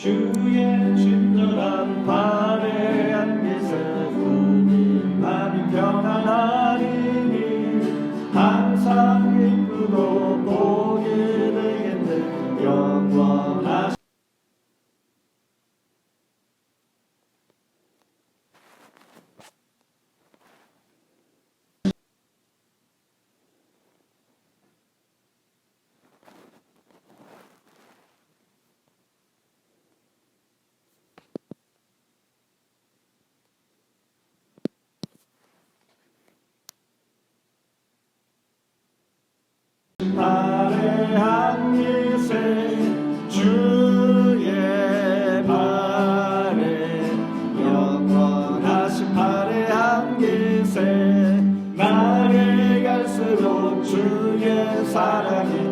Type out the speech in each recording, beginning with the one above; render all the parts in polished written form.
주의 친절한 발에 안기세 우리 마음이 평안하리니 항상 기쁘고 복이 되겠네 영원하신 발에 안기세 주의 발에 영원하신 발에 안기세 날이 갈수록 주의 사랑이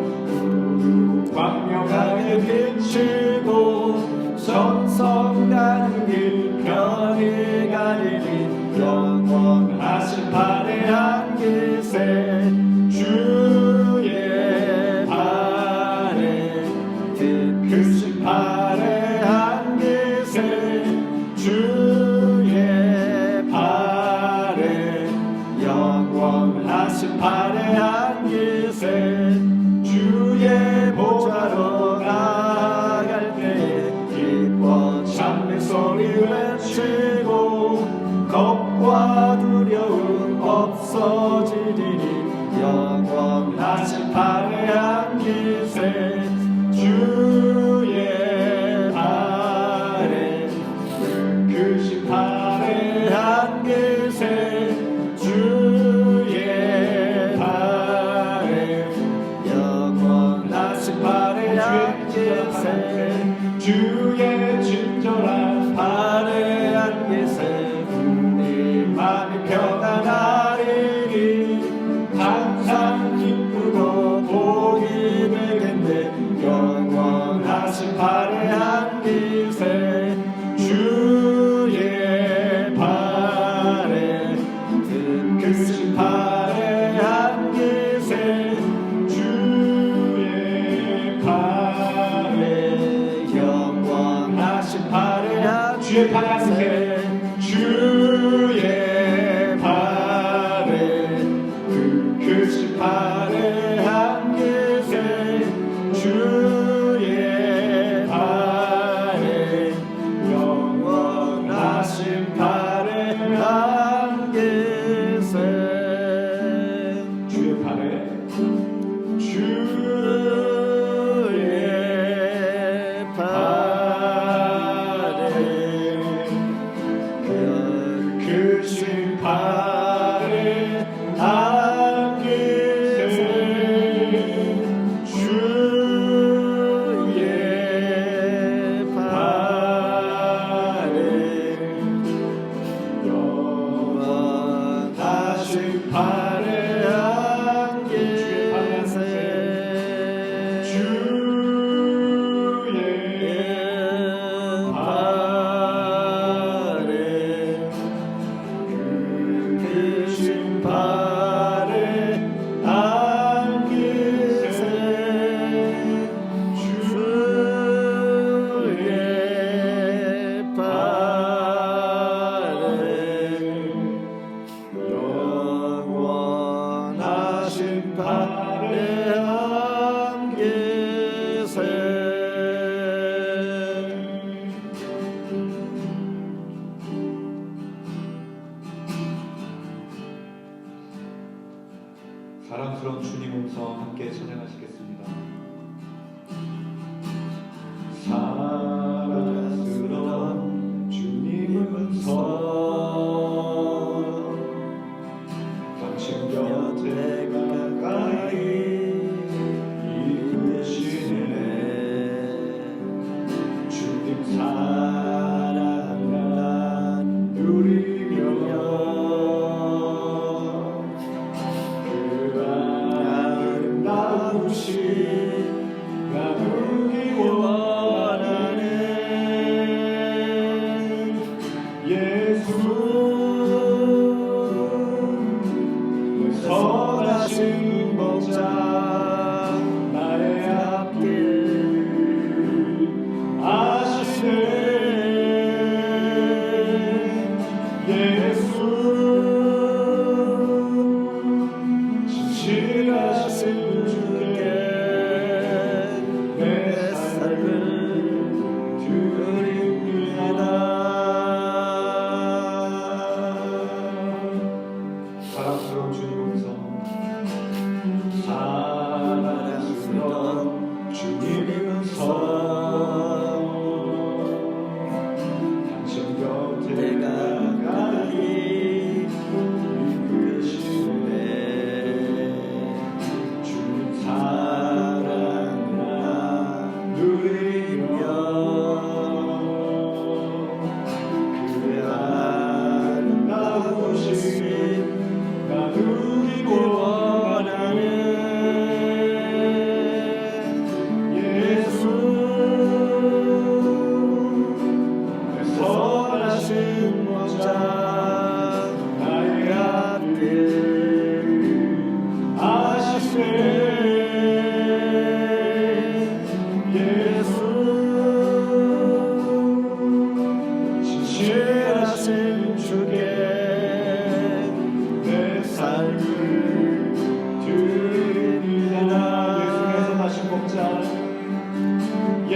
광명하게 비치고 성성나는 길 편히 가리니 영원하신 발에 안기세 주의 발에 크신 발에 안기세 주의 발에 영원하신 발에 안기세 주의 보좌로 나갈 때에 기뻐 찬미 소리 외치고 겁과 두려움 없어지리니 영원하신 발에 안기세 주의 발에 크신 발에 안기세 주의 발에 영원하신 발에 안기세 주의 친절한 발에 안기세 우리 마음이 평안하리니 항상 기쁘고 복이 되겠네 영원하신 발에 안기세 주의 발에 크신 발에 안기세 주의 발에 영원하신 발에 안기세 주의 발에 크신 발에 안기세 주의 발에 영원하신 발에 안기세 주의 발에 주의 발에 크신 발에 안기세 주의 발에 영원하신 발에 안기세 주의 발에 크신 발에 안기세 주의 발에 영원하신 발에 안기세 사랑스러운 주님 음성 함께 찬양하시겠습니다. 사랑스러운 주님 음성 당신 곁에 가까이 이끄시네 주님 사랑을 난 누리며 그 아름다우신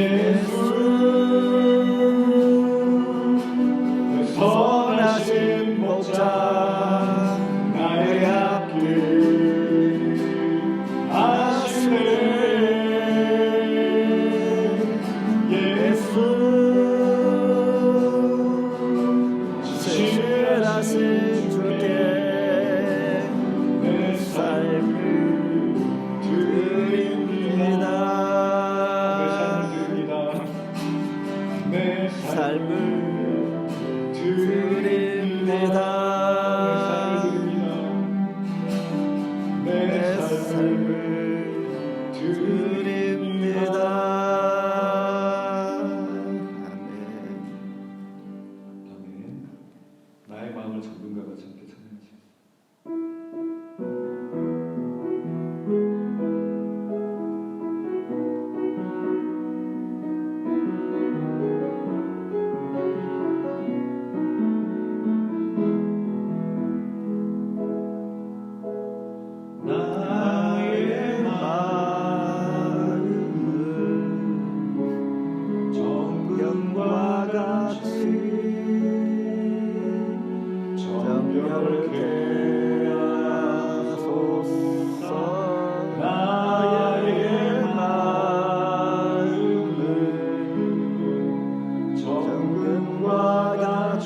예수 선하신 목자 나의 앞길 아시네 예수 신실하신 주께 내 삶을 드립니다 내 삶을 드립니다 내 삶을 드립니다 아멘. 나의 마음을 정금과 같이 함께 찬양하시겠습니다. 나의 마음을 정금과 같이 정결케 하소서 나의 마음을 정금과 같이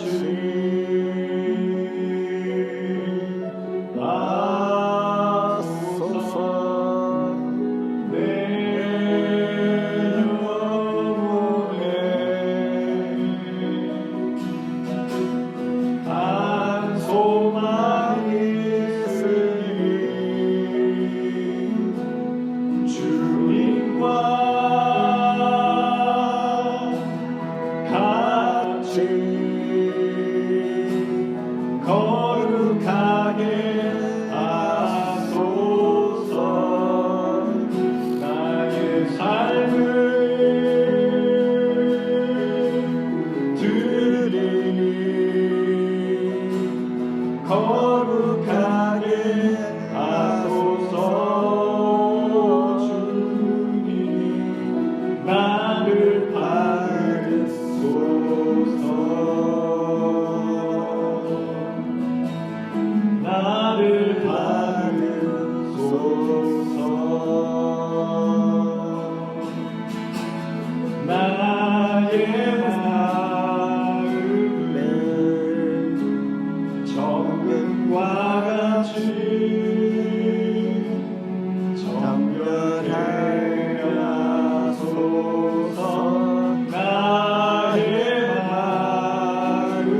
거룩하게 하소서 나의 삶을 드리니 거룩하게 하소서 주님 나를 받으소서 나를 받으소서 나의 마음을 정금과 같이 정결하게 하소서 나의 마음을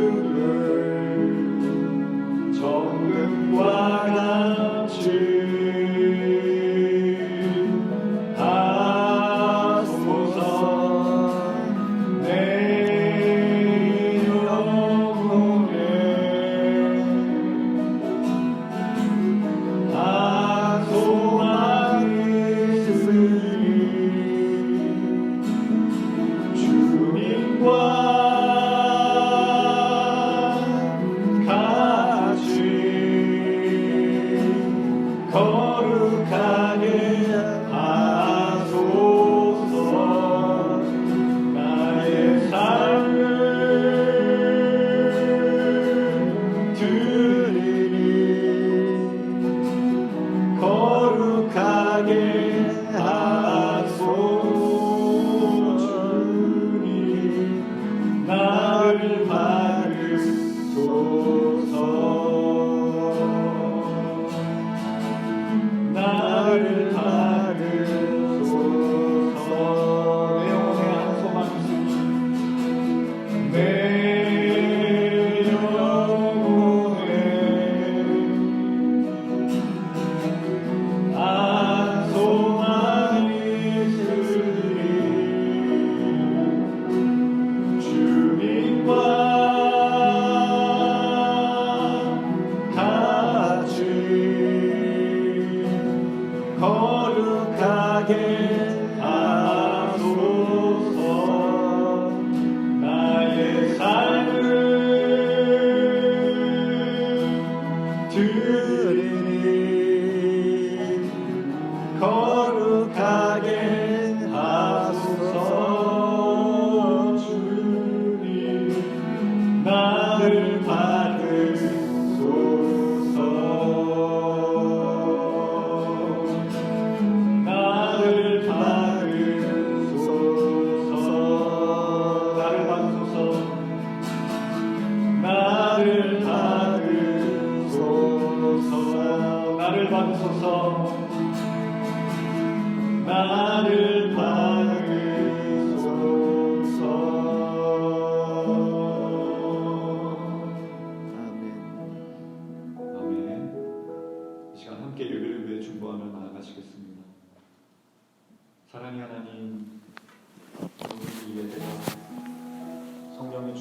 정금과 같이 하소서 내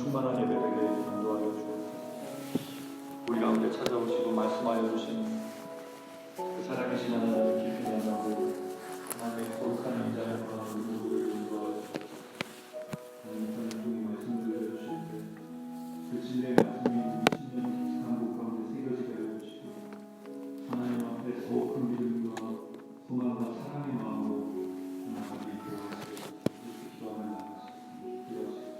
충만한 예배되게 인도하여 주옵소서. 우리 가운데 찾아오시고 말씀하여 주신 그 살아계신 하나님을 깊이 만나고 하나님의 거룩한 인자와 누구를 인도하여 주옵소서. 하나님 통해 말씀 들려주실 때그 진리의 말씀이 우리 심령 강국 가운데 새겨지게 하여 주시고 하나님 앞에 더욱 큰 믿음과 소망과 사랑의 마음으로 나아가게 되어주시고 이렇게 기도하며 나아가시고 기도하시고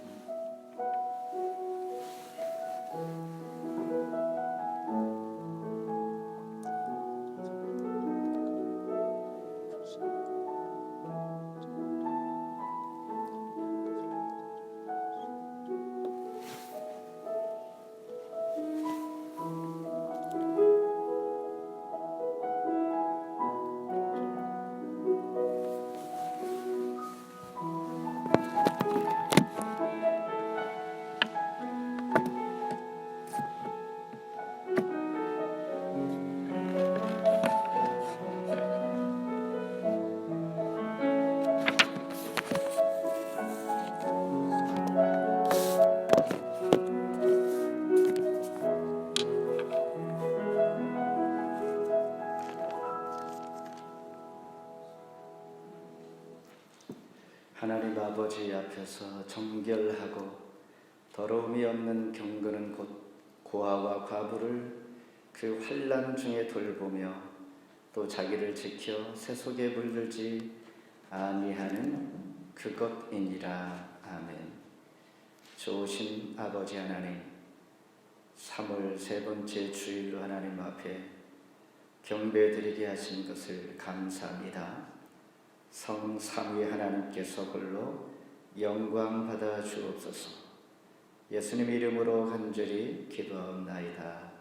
하나님 아버지 앞에서 정결하고 더러움이 없는 경건은 곧 고아와 과부를 그 환난 중에 돌보며 또 자기를 지켜 세속에 물들지 아니하는 그것이니라. 아멘. 좋으신 아버지 하나님, 3월 세 번째 주일로 하나님 앞에 경배드리게 하신 것을 감사합니다. 성삼위 하나님께서 홀로 영광 받아 주옵소서. 예수님 이름으로 간절히 기도하옵나이다.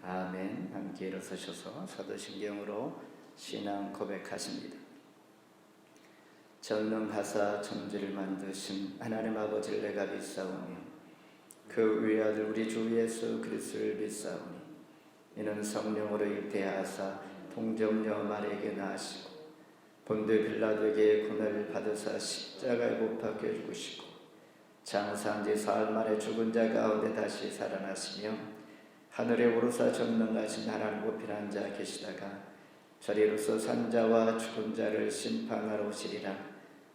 아멘. 함께 일어서셔서 사도신경으로 신앙 고백하십니다. 전능하사 천지를 만드신 하나님 아버지를 내가 믿사오며 그 외아들 우리 주 예수 그리스도를 믿사오니 이는 성령으로 잉태하사 동정녀 마리아에게 나시고 본드 빌라도에게 고난을 받으사 십자가에 못 박혀 죽으시고 장사한 지 사흘 만에 죽은 자 가운데 다시 살아나시며 하늘에 오르사 전능하신 하나님 보필한 자 계시다가 저리로서 산 자와 죽은 자를 심판하러 오시리라.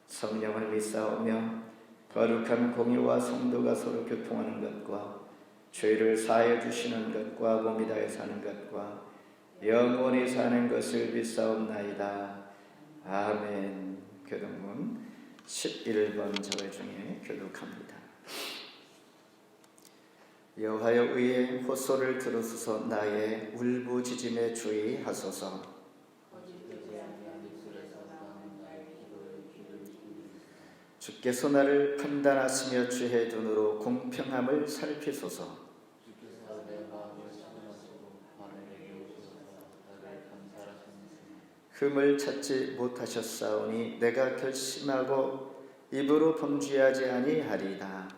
성령을 믿사오며 거룩한 공의와 성도가 서로 교통하는 것과 죄를 사하여 주시는 것과 몸이 다해 사는 것과 영원히 사는 것을 믿사옵나이다. 아멘. 교독문 11번 저회 중에 교독합니다. 여호와여 의의 호소를 들으소서. 나의 울부짖음에 주의하소서. 주께서 나를 판단하시며 주의 눈으로 공평함을 살피소서. 흠을 찾지 못하셨사오니 내가 결심하고 입으로 범죄하지 아니하리이다.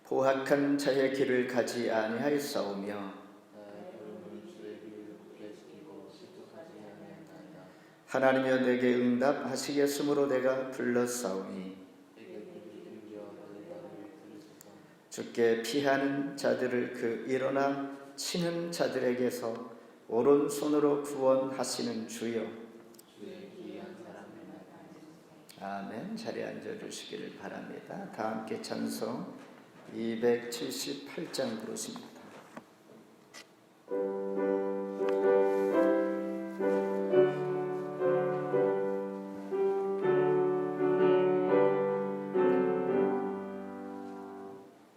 포악한 자의 길을 가지 아니하였사오며 하나님여 내게 응답하시겠으므로 내가 불렀사오니 주께 피하는 자들을 그 일어나 치는 자들에게서 오른손으로 구원하시는 주여. 아멘. 자리에 앉아주시기를 바랍니다. 다 함께 찬송 278장 부르십니다.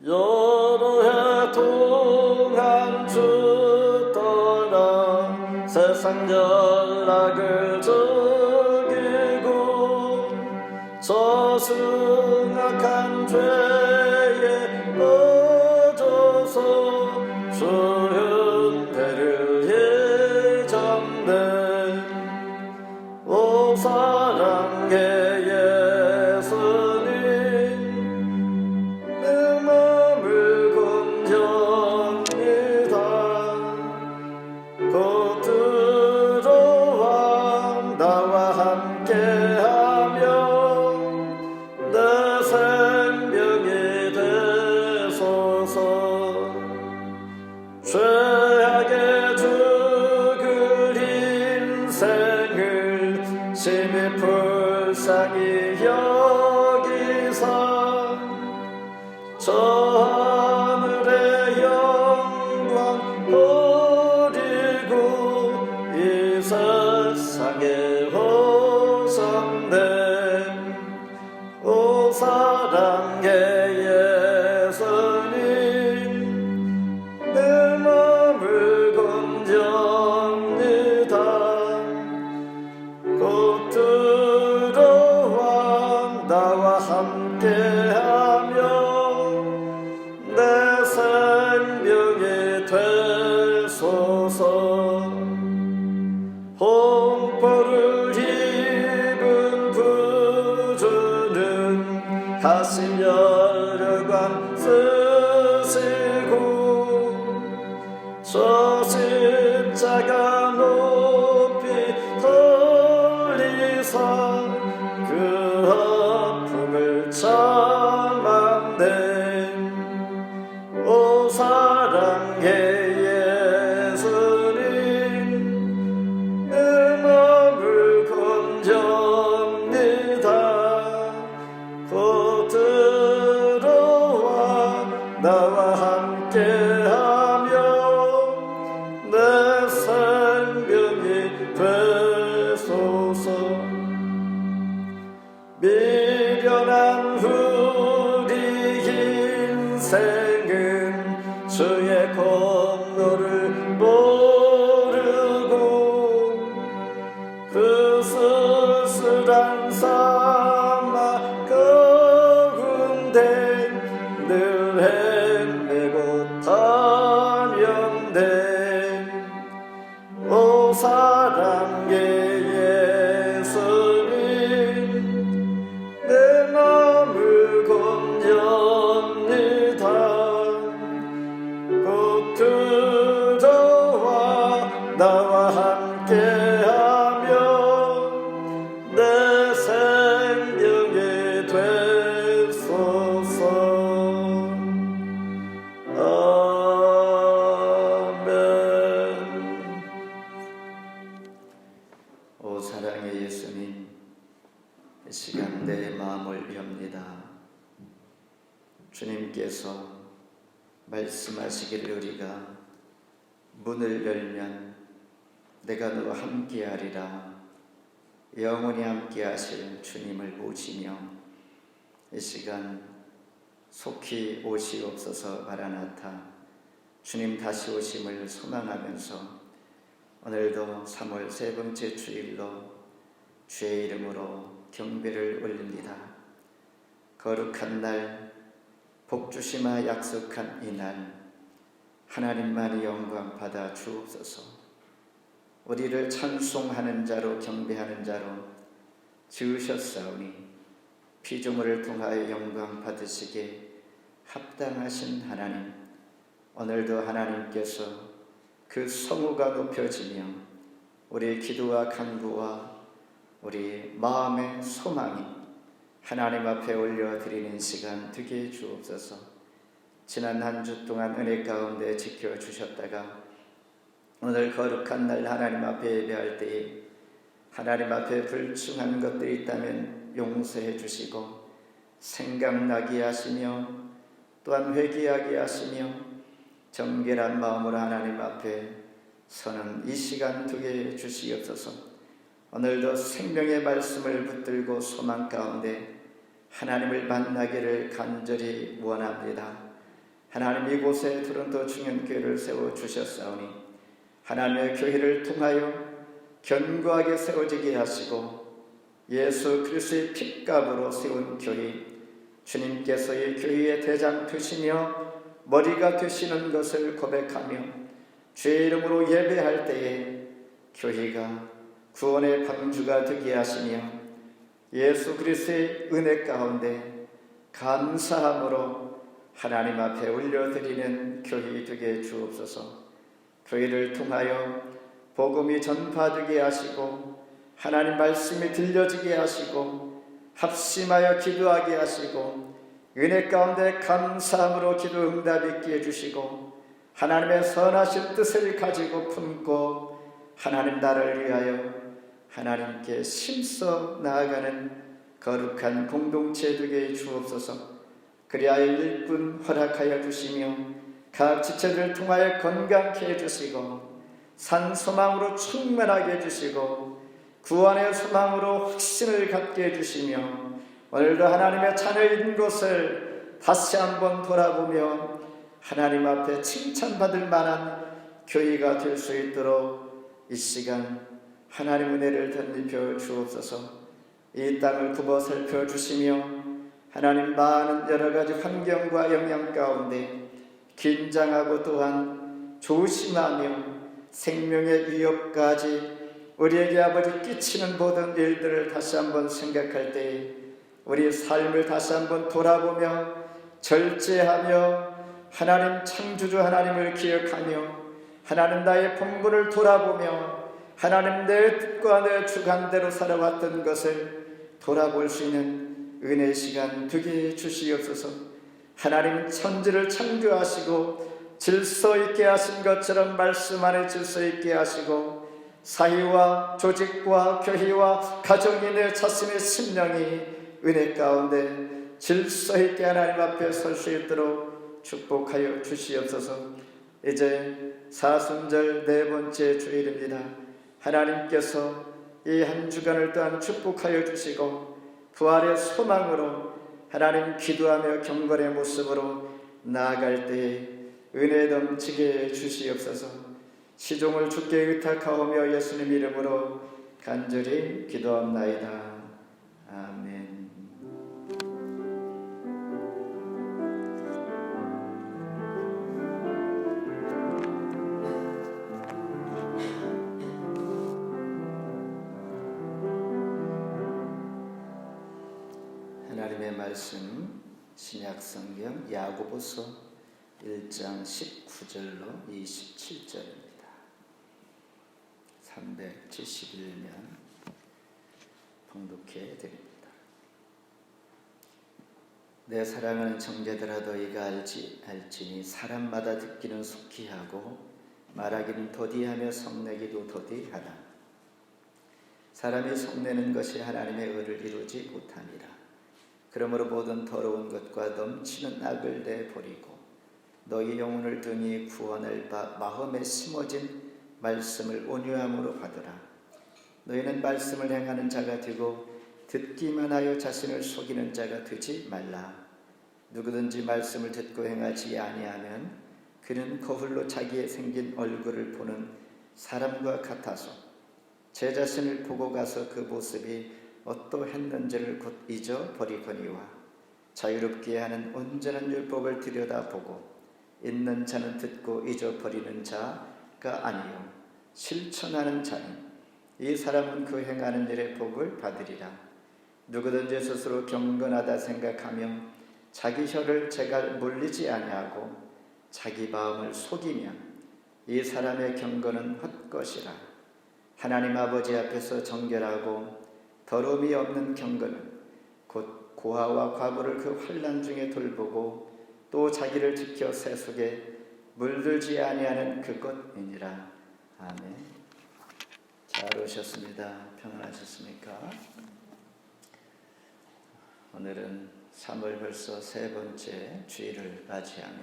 여러 해 동안 주 떠나 세상 전락을 즐기고 저승악한 죄에 빠져서 주 은혜를 예정돼 오 사랑의 곧 들어와 나와 함께하며 심히 불쌍히 여기사 저 하늘의 영광 버리고 이 세상에 호성된 오 사랑의 예수님 내 맘을 건져옵니다. 곧 들어와 나와 함께하며 내 생명이 되소서. 홍보를 입은 구주는 가슴 여러관 쓰시고 저 십자가 높이 돌리사 그 아픔을 참았네. 오 사랑의 예수님 내 맘을 건져옵니다. 곧 들어와 나와 함께하며 내 생명이 되소서. 미련한 우리 인생은 주의 공로를 모르고 그 쓸쓸한 사막 가운데 늘 헤매고 다녔네. 오 사랑의 예수님 내 맘을 건져옵니다. 곧 들어와 나와 함께하며 내 생명이 되소서. 아멘. 오 사랑의 예수님, 이 시간 내 마음을 엽니다. 주님께서 말씀하시기를 우리가 문을 열면 내가 너와 함께하리라 영원히 함께하실 주님을 모시며 이 시간 속히 오시옵소서 마라나타 주님 다시 오심을 소망하면서 오늘도 3월 세 번째 주일로 주의 이름으로 경배를 올립니다. 거룩한 날, 복주시마 약속한 이날 하나님만이 영광 받아 주옵소서. 우리를 찬송하는 자로 경배하는 자로 지으셨사오니 피조물을 통하여 영광 받으시기에 합당하신 하나님, 오늘도 하나님께서 그 성우가 높여지며 우리 기도와 간구와 우리 마음의 소망이 하나님 앞에 올려드리는 시간 되게 주옵소서. 지난 한 주 동안 은혜 가운데 지켜주셨다가 오늘 거룩한 날 하나님 앞에 예배할 때에 하나님 앞에 불충한 것들이 있다면 용서해 주시고 생각나게 하시며 또한 회개하게 하시며 정결한 마음으로 하나님 앞에 서는 이 시간 되게 주시옵소서. 오늘도 생명의 말씀을 붙들고 소망 가운데 하나님을 만나기를 간절히 원합니다. 하나님 이곳에 토론토 중현교회를 세워주셨사오니 하나님의 교회를 통하여 견고하게 세워지게 하시고 예수 그리스도의 핏값으로 세운 교회, 주님께서 이 교회의 대장 되시며 머리가 되시는 것을 고백하며 주의 이름으로 예배할 때에 교회가 구원의 방주가 되게 하시며 예수 그리스도의 은혜 가운데 감사함으로 하나님 앞에 올려드리는 교회 되게 주옵소서. 교회를 통하여 복음이 전파되게 하시고 하나님 말씀이 들려지게 하시고 합심하여 기도하게 하시고 은혜 가운데 감사함으로 기도 응답 있게 해주시고 하나님의 선하신 뜻을 가지고 품고 하나님 나라를 위하여 하나님께 심써 나아가는 거룩한 공동체 되게 주옵소서. 그리하여 일꾼 허락하여 주시며 각 지체들 통하여 건강케 해주시고 산소망으로 충만하게 해주시고 구원의 소망으로 확신을 갖게 해주시며 오늘도 하나님의 자녀인 것을 다시 한번 돌아보며 하나님 앞에 칭찬받을 만한 교회가 될 수 있도록 이 시간 하나님 은혜를 덧입혀 주옵소서. 이 땅을 굽어 살펴주시며 하나님 많은 여러가지 환경과 영향 가운데 긴장하고 또한 조심하며 생명의 위협까지 우리에게 아버지 끼치는 모든 일들을 다시 한번 생각할 때 우리의 삶을 다시 한번 돌아보며 절제하며 하나님 창조주 하나님을 기억하며 하나님 나의 본분을 돌아보며 하나님 내 뜻과 내 주관대로 살아왔던 것을 돌아볼 수 있는 은혜의 시간 되게 주시옵소서. 하나님 천지를 창조하시고 질서 있게 하신 것처럼 말씀 안에 질서 있게 하시고 사회와 조직과 교회와 가정이 내 자신의 심령이 은혜 가운데 질서 있게 하나님 앞에 설 수 있도록 축복하여 주시옵소서. 이제 사순절 네 번째 주일입니다. 하나님께서 이 한 주간을 또한 축복하여 주시고 부활의 소망으로 하나님 기도하며 경건의 모습으로 나아갈 때에 은혜 넘치게 주시옵소서. 시종을 주께 의탁하오며 예수님 이름으로 간절히 기도합나이다. 아멘. 하나님의 말씀 신약성경 야고보서 1장 19절로 27절입니다. 371면 봉독해 드립니다. 내 사랑하는 형제들아 너희가 알지니 사람마다 듣기는 속히 하고 말하기는 더디하며 성내기도 더디하다. 사람이 성내는 것이 하나님의 의를 이루지 못하니라. 그러므로 모든 더러운 것과 넘치는 악을 내버리고 너희 영혼을 등이 구원할 바 마음에 심어진 말씀을 온유함으로 받으라. 너희는 말씀을 행하는 자가 되고 듣기만 하여 자신을 속이는 자가 되지 말라. 누구든지 말씀을 듣고 행하지 아니하면 그는 거울로 자기의 생긴 얼굴을 보는 사람과 같아서 제 자신을 보고 가서 그 모습이 어떠했는지를 곧 잊어버리거니와 자유롭게 하는 온전한 율법을 들여다보고 있는 자는 듣고 잊어버리는 자가 아니요 실천하는 자니 이 사람은 그 행하는 일의 복을 받으리라. 누구든지 스스로 경건하다 생각하며 자기 혀를 제갈 물리지 아니하고 자기 마음을 속이면 이 사람의 경건은 헛것이라. 하나님 아버지 앞에서 정결하고 더러움이 없는 경건은 곧 고아와 과부를 그 환난 중에 돌보고 또 자기를 지켜 새 속에 물들지 아니하는 그것이니라. 아멘. 잘 오셨습니다. 평안하셨습니까? 오늘은 3월 벌써 세 번째 주일을 맞이하며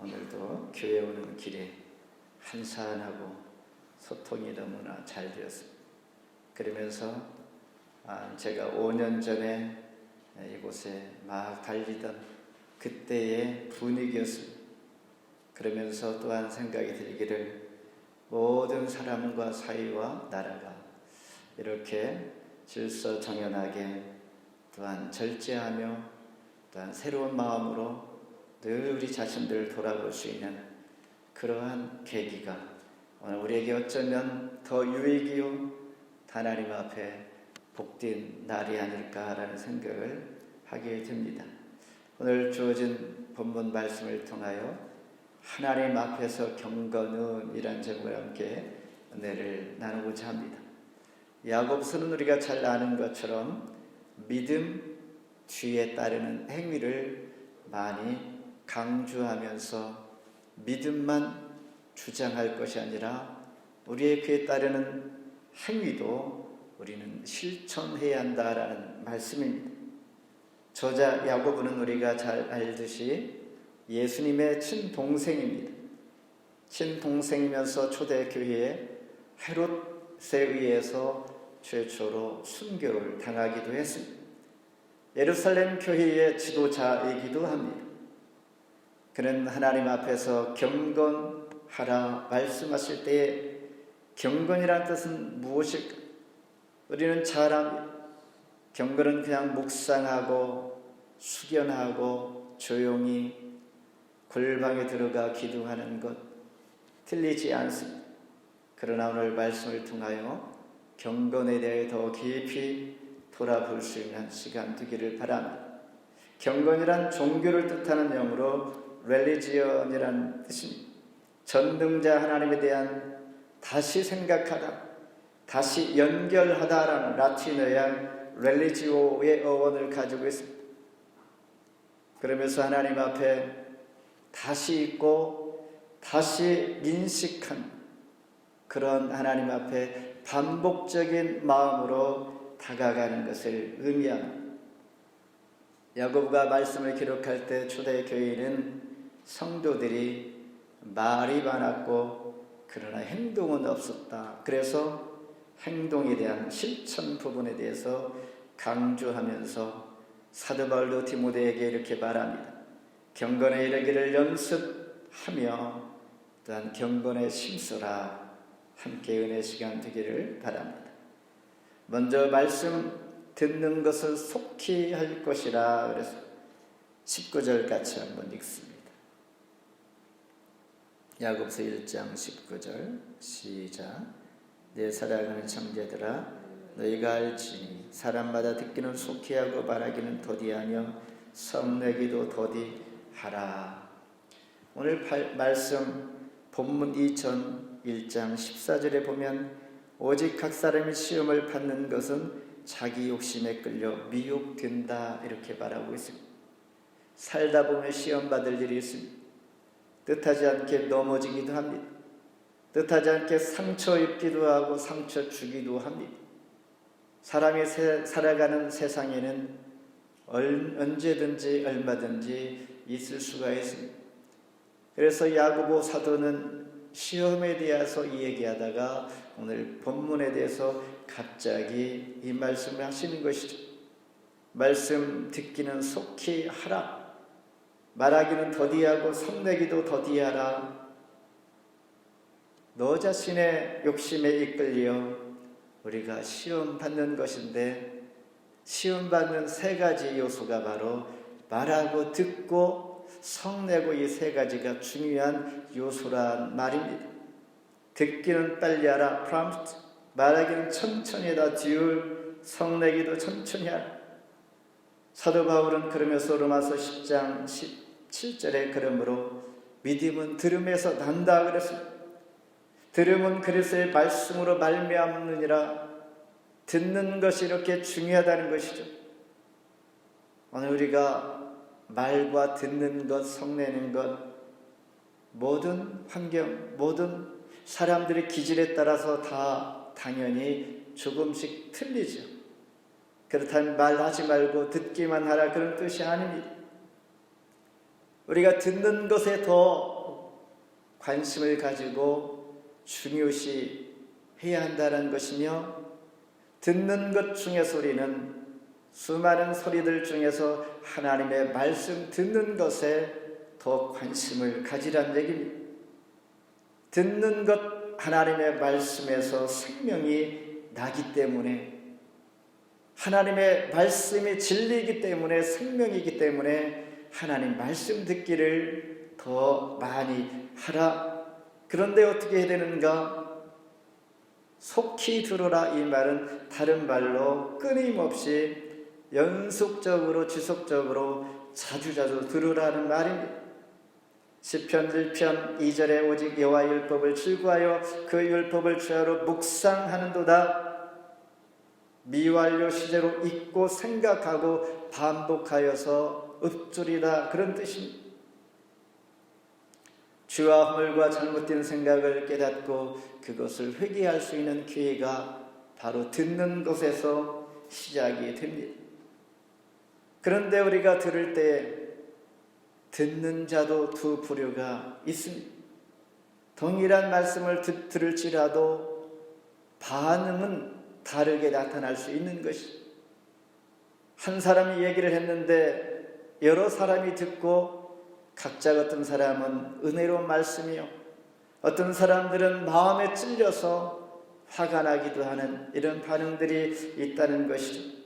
오늘도 교회 오는 길에 한산하고 소통이 너무나 잘 되었습니다. 그러면서 제가 5년 전에 이곳에 막 달리던 그때의 분위기였습니다. 그러면서 또한 생각이 들기를 모든 사람과 사회와 나라가 이렇게 질서 정연하게 또한 절제하며 또한 새로운 마음으로 늘 우리 자신들을 돌아볼 수 있는 그러한 계기가 오늘 우리에게 어쩌면 더 유익이요 하나님 앞에 복된 날이 아닐까라는 생각을 하게 됩니다. 오늘 주어진 본문 말씀을 통하여 하나님 앞에서 경건은이란 제목과 함께 은혜를 나누고자 합니다. 야고보서는 우리가 잘 아는 것처럼 믿음 뒤에 따르는 행위를 많이 강조하면서 믿음만 주장할 것이 아니라 우리의 그에 따르는 행위도 우리는 실천해야 한다라는 말씀입니다. 저자 야고보는 우리가 잘 알듯이 예수님의 친동생입니다. 친동생이면서 초대교회에 헤롯에 의해서 최초로 순교를 당하기도 했습니다. 예루살렘 교회의 지도자이기도 합니다. 그는 하나님 앞에서 경건하라 말씀하실 때에 경건이란 뜻은 무엇일까? 우리는 잘 압니다. 경건은 그냥 묵상하고 숙연하고 조용히 골방에 들어가 기도하는 것, 틀리지 않습니다. 그러나 오늘 말씀을 통하여 경건에 대해 더 깊이 돌아볼 수 있는 시간 되기를 바랍니다. 경건이란 종교를 뜻하는 영어로 religion이라는 뜻입니다. 전능자 하나님에 대한 다시 생각하다, 다시 연결하다라는 라틴어의 religio의 어원을 가지고 있습니다. 그러면서 하나님 앞에 다시 있고 다시 인식한 그런 하나님 앞에 반복적인 마음으로 다가가는 것을 의미합니다. 야고보가 말씀을 기록할 때 초대교회는 성도들이 말이 많았고 그러나 행동은 없었다. 그래서 행동에 대한 실천 부분에 대해서 강조하면서 사도 바울도 디모데에게 이렇게 말합니다. 경건에 이르기를 연습하며 또한 경건에 심쓰라. 함께 은혜 시간 되기를 바랍니다. 먼저 말씀 듣는 것을 속히 할 것이라. 그래서 19절 같이 한번 읽습니다. 야고보서 1장 19절 시작. 내 사랑하는 형제들아 너희가 알지니 사람마다 듣기는 속히 하고 말하기는 더디하며 성내기도 더디하라. 오늘 말씀 본문 1장 14절에 보면 오직 각 사람이 시험을 받는 것은 자기 욕심에 끌려 미혹된다 이렇게 말하고 있습니다. 살다 보면 시험 받을 일이 있습니다. 뜻하지 않게 넘어지기도 합니다. 뜻하지 않게 상처 입기도 하고 상처 주기도 합니다. 사람이 살아가는 세상에는 언제든지 얼마든지 있을 수가 있습니다. 그래서 야고보 사도는 시험에 대해서 이야기하다가 오늘 본문에 대해서 갑자기 이 말씀을 하시는 것이죠. 말씀 듣기는 속히 하라. 말하기는 더디하고 성내기도 더디하라. 너 자신의 욕심에 이끌려 우리가 시험 받는 것인데 시험 받는 세 가지 요소가 바로 말하고 듣고 성내고 이 세 가지가 중요한 요소란 말입니다. 듣기는 빨리 하라, prompt. 말하기는 천천히 하라, dual. 성내기도 천천히 하라. 사도 바울은 그러면서 로마서 10장 17절에 그러므로 믿음은 들음에서 난다 그랬습니다. 들음은 그리스도의 말씀으로 말미암느니라. 듣는 것이 이렇게 중요하다는 것이죠. 오늘 우리가 말과 듣는 것, 성내는 것, 모든 환경, 모든 사람들의 기질에 따라서 다 당연히 조금씩 틀리죠. 그렇다면 말하지 말고 듣기만 하라 그런 뜻이 아닙니다. 우리가 듣는 것에 더 관심을 가지고 중요시 해야 한다는 것이며 듣는 것 중에서 우리는 수많은 소리들 중에서 하나님의 말씀 듣는 것에 더 관심을 가지란 얘기입니다. 듣는 것 하나님의 말씀에서 생명이 나기 때문에 하나님의 말씀이 진리이기 때문에 생명이기 때문에 하나님 말씀 듣기를 더 많이 하라. 그런데 어떻게 해야 되는가? 속히 들어라 이 말은 다른 말로 끊임없이 연속적으로 지속적으로 자주자주 들으라는 말입니다. 시편 1편 2절에 오직 여호와 율법을 즐거하여 그 율법을 주야로 묵상하는도다. 미완료 시제로 읽고 생각하고 반복하여서 읊조리라 그런 뜻입니다. 죄와 허물과 잘못된 생각을 깨닫고 그것을 회개할 수 있는 기회가 바로 듣는 것에서 시작이 됩니다. 그런데 우리가 들을 때 듣는 자도 두 부류가 있습니다. 동일한 말씀을 들을지라도 반응은 다르게 나타날 수 있는 것이죠. 한 사람이 얘기를 했는데 여러 사람이 듣고 각자 어떤 사람은 은혜로운 말씀이요, 어떤 사람들은 마음에 찔려서 화가 나기도 하는 이런 반응들이 있다는 것이죠.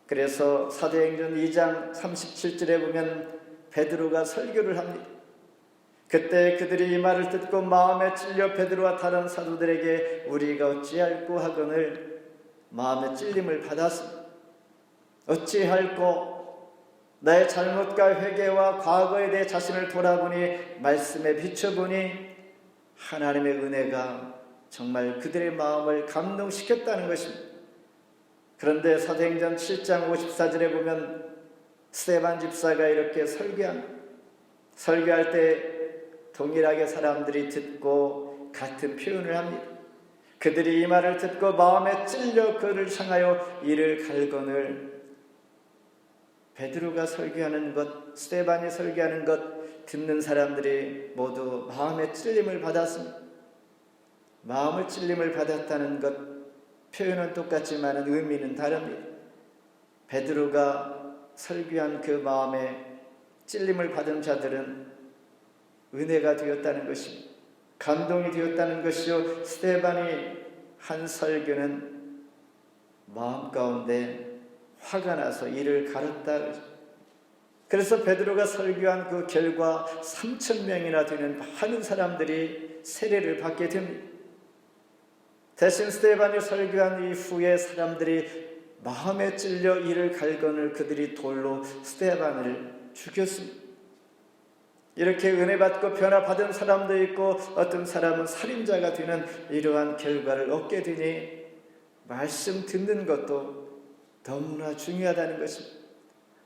그래서 사도행전 2장 37절에 보면 베드로가 설교를 합니다. 그때 그들이 이 말을 듣고 마음에 찔려 베드로와 다른 사도들에게 우리가 어찌할꼬 하거늘 마음에 찔림을 받았습니다. 어찌할꼬? 나의 잘못과 회개와 과거에 대해 자신을 돌아보니 말씀에 비춰보니 하나님의 은혜가 정말 그들의 마음을 감동시켰다는 것입니다. 그런데 사도행전 7장 54절에 보면 스데반 집사가 이렇게 설교할 때 동일하게 사람들이 듣고 같은 표현을 합니다. 그들이 이 말을 듣고 마음에 찔려 그를 향하여 이를 갈거늘 베드로가 설교하는 것, 스데반이 설교하는 것 듣는 사람들이 모두 마음에 찔림을 받았습니다. 마음을 찔림을 받았다는 것, 표현은 똑같지만 의미는 다릅니다. 베드로가 설교한 그 마음에 찔림을 받은 자들은 은혜가 되었다는 것입니다. 감동이 되었다는 것이요, 스데반이 한 설교는 마음 가운데 화가 나서 이를 갈았다. 그래서 베드로가 설교한 그 결과 3,000명이나 되는 많은 사람들이 세례를 받게 됩니다. 대신 스데반이 설교한 이후에 사람들이 마음에 찔려 이를 갈거늘 그들이 돌로 스데반을 죽였습니다. 이렇게 은혜 받고 변화 받은 사람도 있고 어떤 사람은 살인자가 되는 이러한 결과를 얻게 되니 말씀 듣는 것도 너무나 중요하다는 것입니다.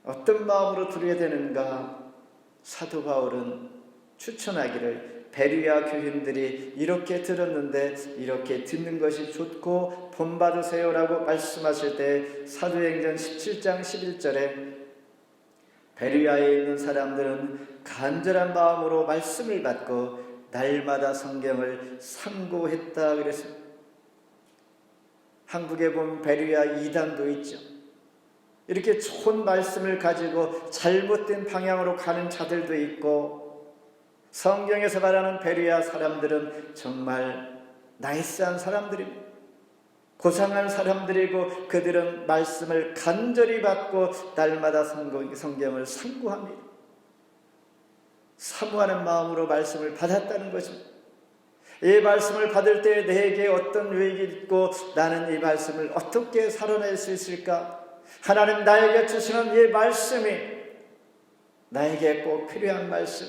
어떤 마음으로 들어야 되는가? 사도 바울은 추천하기를 베르야 교인들이 이렇게 들었는데 이렇게 듣는 것이 좋고 본받으세요라고 말씀하실 때 사도행전 17장 11절에 베르야에 있는 사람들은 간절한 마음으로 말씀을 받고 날마다 성경을 상고했다 그랬습니다. 한국에 보면 베르야 2단도 있죠. 이렇게 좋은 말씀을 가지고 잘못된 방향으로 가는 자들도 있고, 성경에서 말하는 베르야 사람들은 정말 나이스한 사람들입니다. 고상한 사람들이고 그들은 말씀을 간절히 받고 날마다 성경을 상고합니다. 사모하는 마음으로 말씀을 받았다는 것입니다. 이 말씀을 받을 때 내게 어떤 유익이 있고 나는 이 말씀을 어떻게 살아낼 수 있을까? 하나님 나에게 주시는 이 말씀이 나에게 꼭 필요한 말씀,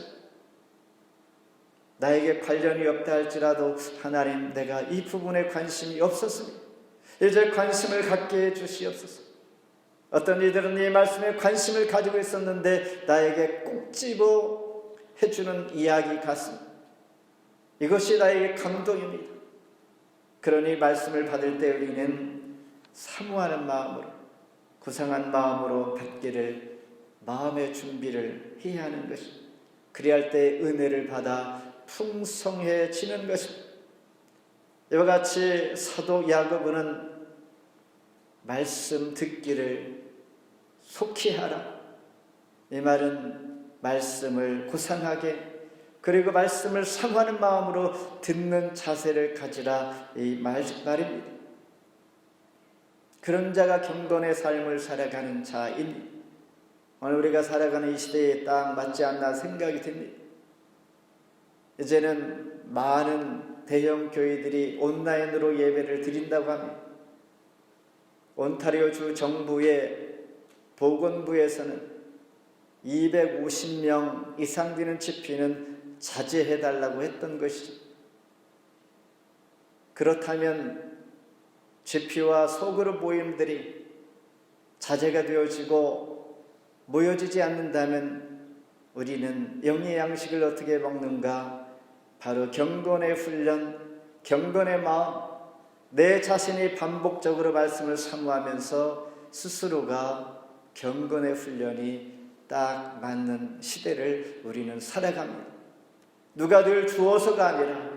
나에게 관련이 없다 할지라도 하나님 내가 이 부분에 관심이 없었습니다. 이제 관심을 갖게 해주시옵소서. 어떤 이들은 이 말씀에 관심을 가지고 있었는데 나에게 꼭 집어 해주는 이야기 같습니다. 이것이 나에게 감동입니다. 그러니 말씀을 받을 때 우리는 사모하는 마음으로, 구상한 마음으로 받기를 마음의 준비를 해야 하는 것입니다. 그리할 때 은혜를 받아 풍성해지는 것입니다. 이와 같이 사도 야고보는 말씀 듣기를 속히 하라. 이 말은 말씀을 구상하게, 그리고 말씀을 사모하는 마음으로 듣는 자세를 가지라 이 말입니다. 그런 자가 경건의 삶을 살아가는 자인, 오늘 우리가 살아가는 이 시대에 딱 맞지 않나 생각이 듭니다. 이제는 많은 대형 교회들이 온라인으로 예배를 드린다고 합니다. 온타리오주 정부의 보건부에서는 250명 이상 되는 집회는 자제해달라고 했던 것이죠. 그렇다면 집회와 소그룹 모임들이 자제가 되어지고 모여지지 않는다면 우리는 영의 양식을 어떻게 먹는가? 바로 경건의 훈련, 경건의 마음, 내 자신이 반복적으로 말씀을 사모하면서 스스로가 경건의 훈련이 딱 맞는 시대를 우리는 살아갑니다. 누가 늘 주어서가 아니라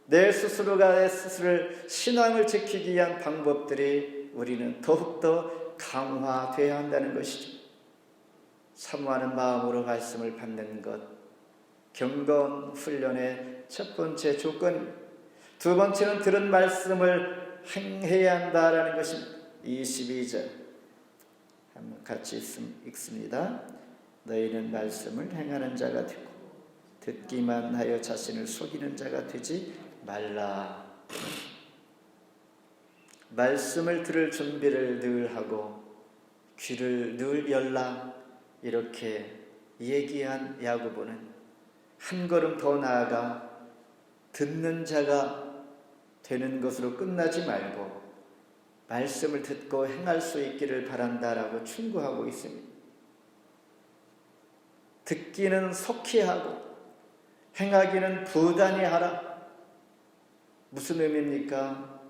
내 스스로가 내 스스로를 신앙을 지키기 위한 방법들이 우리는 더욱더 강화되어야 한다는 것이죠. 사모하는 마음으로 말씀을 받는 것, 경건 훈련의 첫 번째 조건입니다. 두 번째는 들은 말씀을 행해야 한다라는 것입니다. 22절 한번 같이 읽습니다. 너희는 말씀을 행하는 자가 되고 듣기만 하여 자신을 속이는 자가 되지 말라. 말씀을 들을 준비를 늘 하고 귀를 늘 열라, 이렇게 얘기한 야고보는 한 걸음 더 나아가 듣는 자가 되는 것으로 끝나지 말고 말씀을 듣고 행할 수 있기를 바란다라고 충고하고 있습니다. 듣기는 속히 하고 행하기는 부단히 하라. 무슨 의미입니까?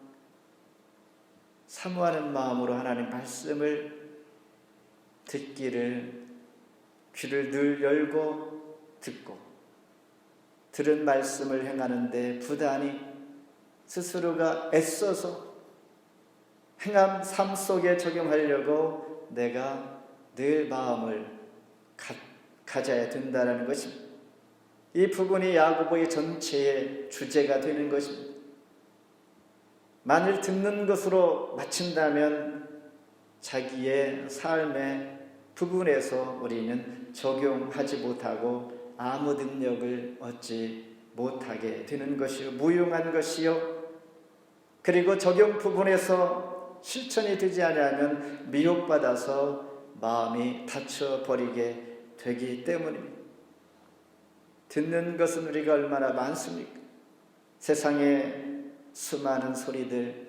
사모하는 마음으로 하나님 말씀을 듣기를 귀를 늘 열고 듣고 들은 말씀을 행하는데 부단히 스스로가 애써서 행함 삶 속에 적용하려고 내가 늘 마음을 가져야 된다는 것입니다. 이 부분이 야고보의 전체의 주제가 되는 것입니다. 만일 듣는 것으로 마친다면 자기의 삶의 부분에서 우리는 적용하지 못하고 아무 능력을 얻지 못하게 되는 것이요, 무용한 것이요, 그리고 적용 부분에서 실천이 되지 않으면 미혹받아서 마음이 다쳐버리게 되기 때문입니다. 듣는 것은 우리가 얼마나 많습니까? 세상에 수많은 소리들,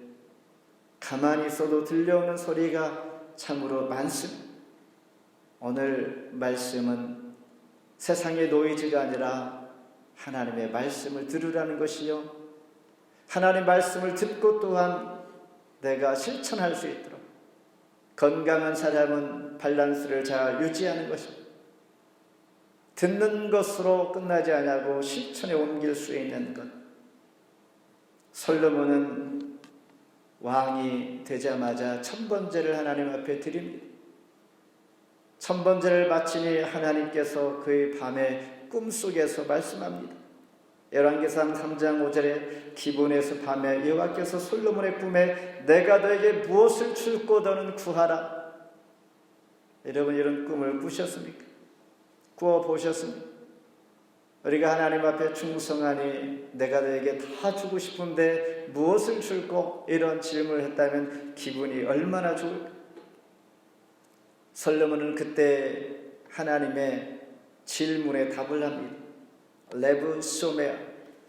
가만히 있어도 들려오는 소리가 참으로 많습니다. 오늘 말씀은 세상의 노이즈가 아니라 하나님의 말씀을 들으라는 것이요, 하나님의 말씀을 듣고 또한 내가 실천할 수 있도록 건강한 사람은 밸런스를 잘 유지하는 것입니다. 듣는 것으로 끝나지 않고 실천에 옮길 수 있는 것. 솔로몬은 왕이 되자마자 천번제를 하나님 앞에 드립니다. 천번제를 마치니 하나님께서 그의 밤에 꿈속에서 말씀합니다. 열왕기상 3장 5절에 기본에서 밤에 여호와께서 솔로몬의 꿈에 내가 너에게 무엇을 줄고 너는 구하라. 여러분, 이런 꿈을 꾸셨습니까? 꾸어보셨습니까? 우리가 하나님 앞에 충성하니 내가 너에게 다 주고 싶은데 무엇을 줄고, 이런 질문을 했다면 기분이 얼마나 좋을까? 솔로몬은 그때 하나님의 질문에 답을 합니다. 레브 소메아,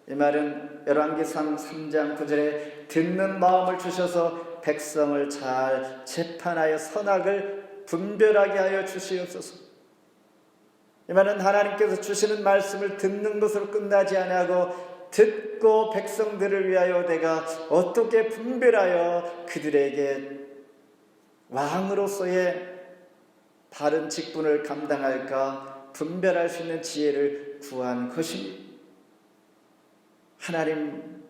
이 말은 열왕기상 3장 9절에 듣는 마음을 주셔서 백성을 잘 재판하여 선악을 분별하게 하여 주시옵소서. 이 말은 하나님께서 주시는 말씀을 듣는 것으로 끝나지 아니하고 듣고 백성들을 위하여 내가 어떻게 분별하여 그들에게 왕으로서의 바른 직분을 감당할까 분별할 수 있는 지혜를 구한 것입니다. 하나님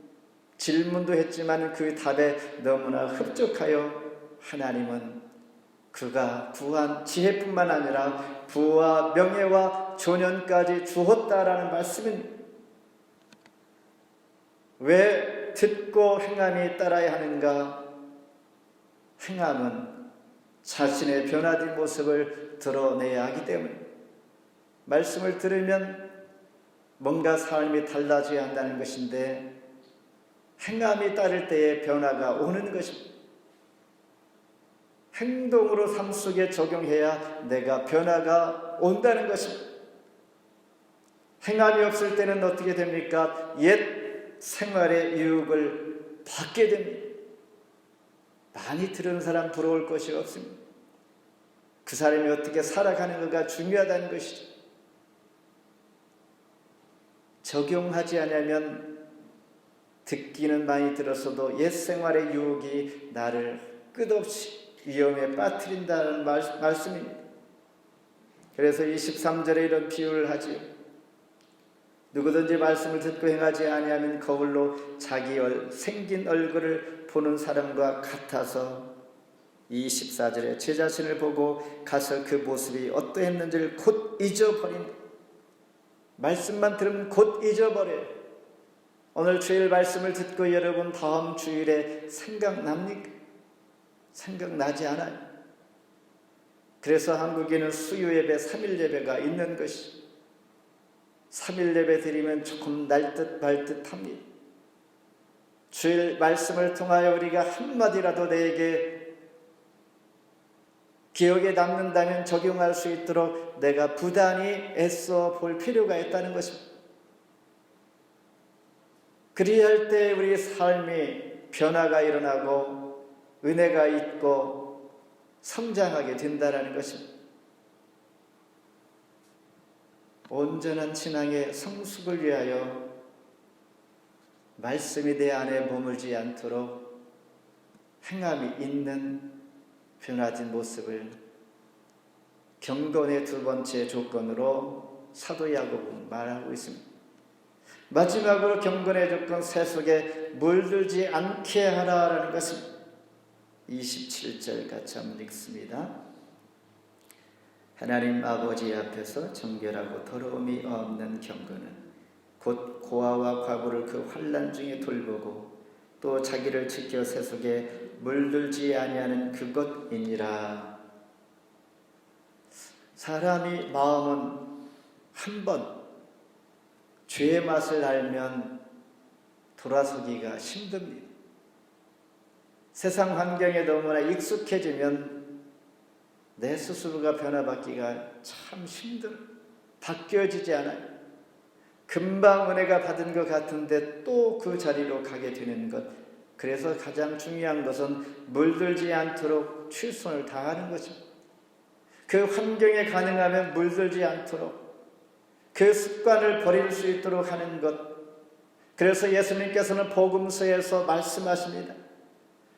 질문도 했지만 그 답에 너무나 흡족하여 하나님은 그가 구한 지혜뿐만 아니라 부와 명예와 존연까지 주었다라는 말씀입니다. 왜 듣고 행함이 따라야 하는가? 행함은 자신의 변화된 모습을 드러내야 하기 때문입니다. 말씀을 들으면 뭔가 삶이 달라져야 한다는 것인데 행함이 따를 때에 변화가 오는 것입니다. 행동으로 삶 속에 적용해야 내가 변화가 온다는 것입니다. 행함이 없을 때는 어떻게 됩니까? 옛 생활의 유혹을 받게 됩니다. 많이 들은 사람 부러울 것이 없습니다. 그 사람이 어떻게 살아가는가가 중요하다는 것이죠. 적용하지 않으면 듣기는 많이 들었어도 옛 생활의 유혹이 나를 끝없이 위험에 빠뜨린다는 말씀입니다. 그래서 23절에 이런 비유를 하지요. 누구든지 말씀을 듣고 행하지 아니하면 거울로 자기 생긴 얼굴을 보는 사람과 같아서 24절에 제 자신을 보고 가서 그 모습이 어떠했는지를 곧 잊어버린, 말씀만 들으면 곧 잊어버려요. 오늘 주일 말씀을 듣고 여러분 다음 주일에 생각납니까? 생각나지 않아요. 그래서 한국에는 수요 예배, 3일 예배가 있는 것이, 3일 예배 드리면 조금 날 듯 말 듯 합니다. 주일 말씀을 통하여 우리가 한마디라도 내게 기억에 남는다면 적용할 수 있도록 내가 부단히 애써 볼 필요가 있다는 것입니다. 그리할 때 우리 삶이 변화가 일어나고 은혜가 있고 성장하게 된다는 것입니다. 온전한 신앙의 성숙을 위하여 말씀이 내 안에 머물지 않도록 행함이 있는 변화된 모습을 경건의 두 번째 조건으로 사도 야고보는 말하고 있습니다. 마지막으로 경건의 조건, 세속에 물들지 않게 하라라는 것입니다. 27절 같이 한번 읽습니다. 하나님 아버지 앞에서 정결하고 더러움이 없는 경건은 곧 고아와 과부를 그 환난 중에 돌보고 또 자기를 지켜 세속에 물들지 아니하는 그것이니라. 사람이 마음은 한번 죄의 맛을 알면 돌아서기가 힘듭니다. 세상 환경에 너무나 익숙해지면 내 스스로가 변화받기가 참 힘들어요. 바뀌어지지 않아요. 금방 은혜가 받은 것 같은데 또 그 자리로 가게 되는 것. 그래서 가장 중요한 것은 물들지 않도록 최선을 다하는 것입니다. 그 환경에 가능하면 물들지 않도록 그 습관을 버릴 수 있도록 하는 것. 그래서 예수님께서는 복음서에서 말씀하십니다.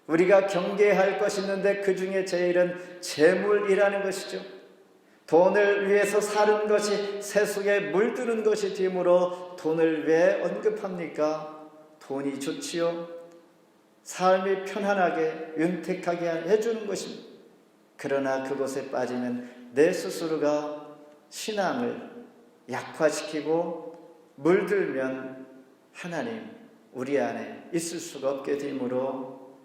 우리가 경계할 것이 있는데 그 중에 제일은 재물이라는 것이죠. 돈을 위해서 사는 것이 세속에 물드는 것이 되므로 돈을 왜 언급합니까? 돈이 좋지요. 삶이 편안하게 윤택하게 해주는 것입니다. 그러나 그것에 빠지면 내 스스로가 신앙을 약화시키고 물들면 하나님 우리 안에 있을 수가 없게 되므로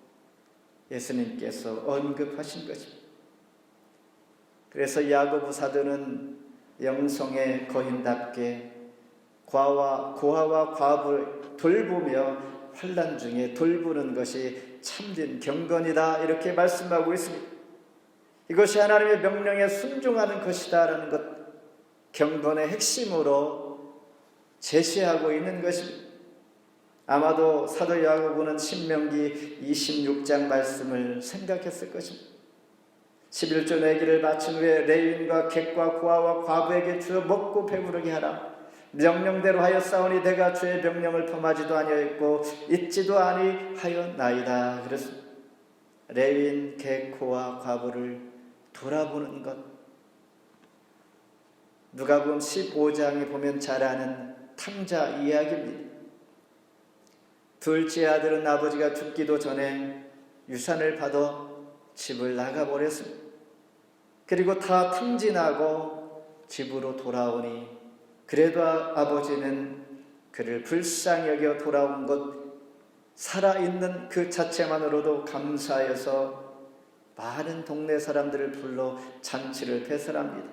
예수님께서 언급하신 것입니다. 그래서 야고보 사도는 영성의 거인답게 고아와 과부를 돌보며 환난 중에 돌보는 것이 참된 경건이다 이렇게 말씀하고 있습니다. 이것이 하나님의 명령에 순종하는 것이다라는 것, 경건의 핵심으로 제시하고 있는 것입니다. 아마도 사도 야고보는 신명기 26장 말씀을 생각했을 것입니다. 11조 내기를 마친 후에 레위인과 객과 고아와 과부에게 주어 먹고 배부르게 하라. 명령대로 하였사오니 내가 주의 명령을 범하지도 아니하였고 잊지도 아니하였나이다. 그랬습니다. 레위인, 객, 고아, 과부를 돌아보는 것. 누가복음 15장에 보면 잘 아는 탕자 이야기입니다. 둘째 아들은 아버지가 죽기도 전에 유산을 받아 집을 나가버렸습니다. 그리고 다 탕진하고 집으로 돌아오니 그래도 아버지는 그를 불쌍히 여겨 돌아온 것, 살아있는 그 자체만으로도 감사해서 많은 동네 사람들을 불러 잔치를 배설합니다.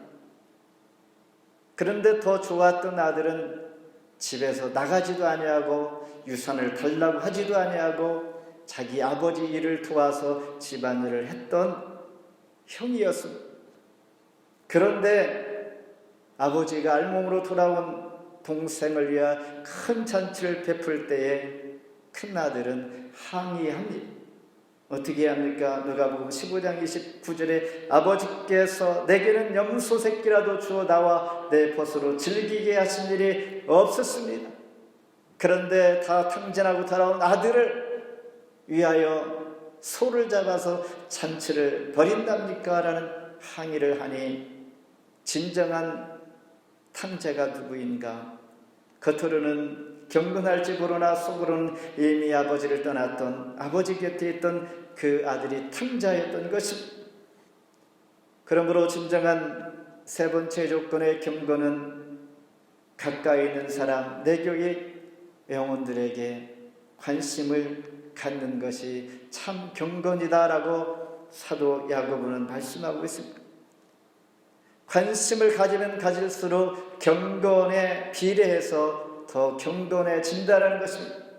그런데 더 좋았던 아들은 집에서 나가지도 아니하고 유산을 달라고 하지도 아니하고 자기 아버지 일을 도와서 집안일을 했던 형이었습니다. 그런데 아버지가 알몸으로 돌아온 동생을 위하여 큰 잔치를 베풀 때에 큰아들은 항의합니다. 어떻게 합니까? 누가복음 15장 29절에 아버지께서 내게는 염소 새끼라도 주어 나와 내 벗으로 즐기게 하신 일이 없었습니다. 그런데 다 탕진하고 돌아온 아들을 위하여 소를 잡아서 잔치를 벌인답니까? 라는 항의를 하니 진정한 탕자가 누구인가? 겉으로는 경건할지 모르나 속으로는 이미 아버지를 떠났던 아버지 곁에 있던 그 아들이 탕자였던 것입니다. 그러므로 진정한 세 번째 조건의 경건은 가까이 있는 사람, 내 교회 영혼들에게 관심을 갖는 것이 참 경건이다라고 사도 야고보는 말씀하고 있습니다. 관심을 가지면 가질수록 경건에 비례해서 더 경건해진다는 것입니다.